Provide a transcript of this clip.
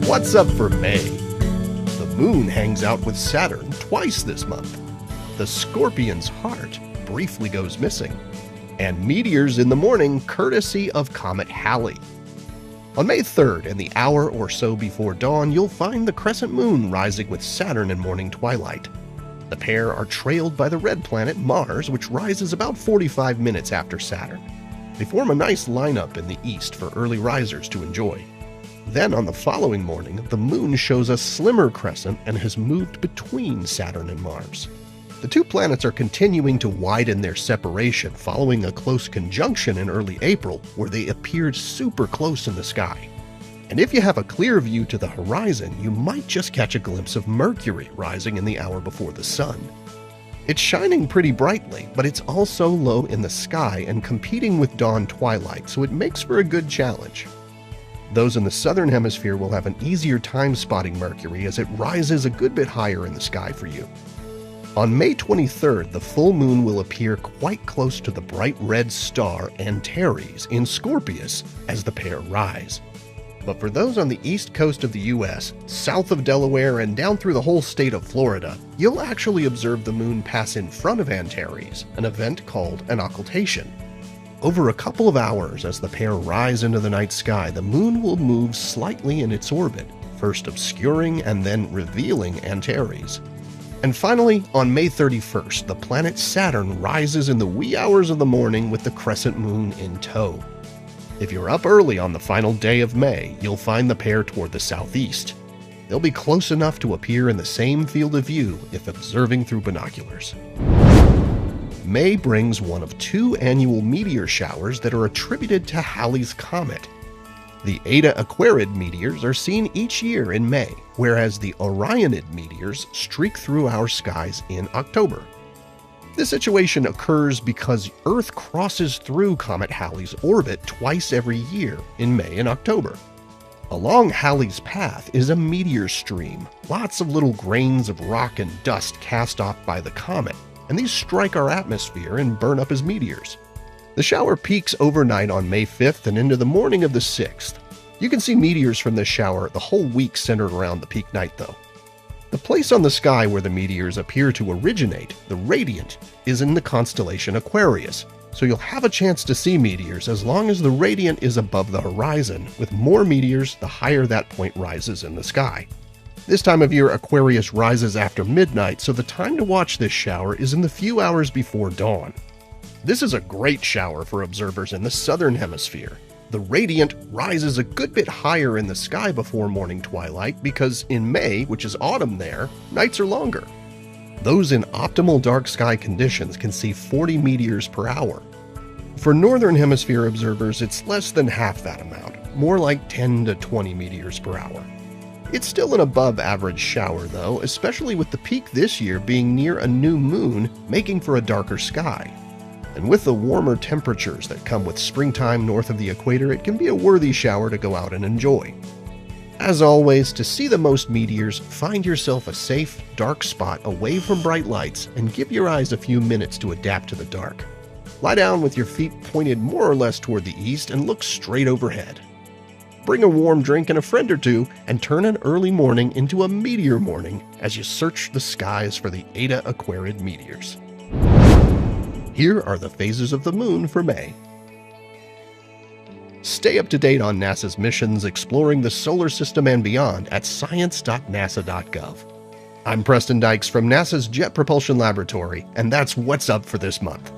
What's up for May? The moon hangs out with Saturn twice this month. The Scorpion's heart briefly goes missing. And meteors in the morning courtesy of Comet Halley. On May 3rd, in the hour or so before dawn, you'll find the crescent moon rising with Saturn in morning twilight. The pair are trailed by the red planet Mars, which rises about 45 minutes after Saturn. They form a nice lineup in the east for early risers to enjoy. Then on the following morning, the moon shows a slimmer crescent and has moved between Saturn and Mars. The two planets are continuing to widen their separation following a close conjunction in early April where they appeared super close in the sky. And if you have a clear view to the horizon, you might just catch a glimpse of Mercury rising in the hour before the Sun. It's shining pretty brightly, but it's also low in the sky and competing with dawn twilight, so it makes for a good challenge. Those in the southern hemisphere will have an easier time spotting Mercury as it rises a good bit higher in the sky for you. On May 23rd, the full moon will appear quite close to the bright red star Antares in Scorpius as the pair rise. But for those on the east coast of the US, south of Delaware and down through the whole state of Florida, you'll actually observe the moon pass in front of Antares, an event called an occultation. Over a couple of hours as the pair rise into the night sky, the moon will move slightly in its orbit, first obscuring and then revealing Antares. And finally, on May 31st, the planet Saturn rises in the wee hours of the morning with the crescent moon in tow. If you're up early on the final day of May, you'll find the pair toward the southeast. They'll be close enough to appear in the same field of view if observing through binoculars. May brings one of two annual meteor showers that are attributed to Halley's Comet. The Eta Aquarid meteors are seen each year in May, whereas the Orionid meteors streak through our skies in October. This situation occurs because Earth crosses through Comet Halley's orbit twice every year in May and October. Along Halley's path is a meteor stream, lots of little grains of rock and dust cast off by the comet, and these strike our atmosphere and burn up as meteors. The shower peaks overnight on May 5th and into the morning of the 6th. You can see meteors from this shower the whole week centered around the peak night though. The place on the sky where the meteors appear to originate, the radiant, is in the constellation Aquarius, so you'll have a chance to see meteors as long as the radiant is above the horizon. With more meteors, the higher that point rises in the sky. This time of year, Aquarius rises after midnight, so the time to watch this shower is in the few hours before dawn. This is a great shower for observers in the southern hemisphere. The radiant rises a good bit higher in the sky before morning twilight because in May, which is autumn there, nights are longer. Those in optimal dark sky conditions can see 40 meteors per hour. For northern hemisphere observers, it's less than half that amount, more like 10 to 20 meteors per hour. It's still an above average shower though, especially with the peak this year being near a new moon, making for a darker sky. And with the warmer temperatures that come with springtime north of the equator, it can be a worthy shower to go out and enjoy. As always, to see the most meteors, find yourself a safe, dark spot away from bright lights and give your eyes a few minutes to adapt to the dark. Lie down with your feet pointed more or less toward the east and look straight overhead. Bring a warm drink and a friend or two and turn an early morning into a meteor morning as you search the skies for the Eta Aquarid meteors. Here are the phases of the moon for May. Stay up to date on NASA's missions exploring the solar system and beyond at science.nasa.gov. I'm Preston Dykes from NASA's Jet Propulsion Laboratory, and that's what's up for this month.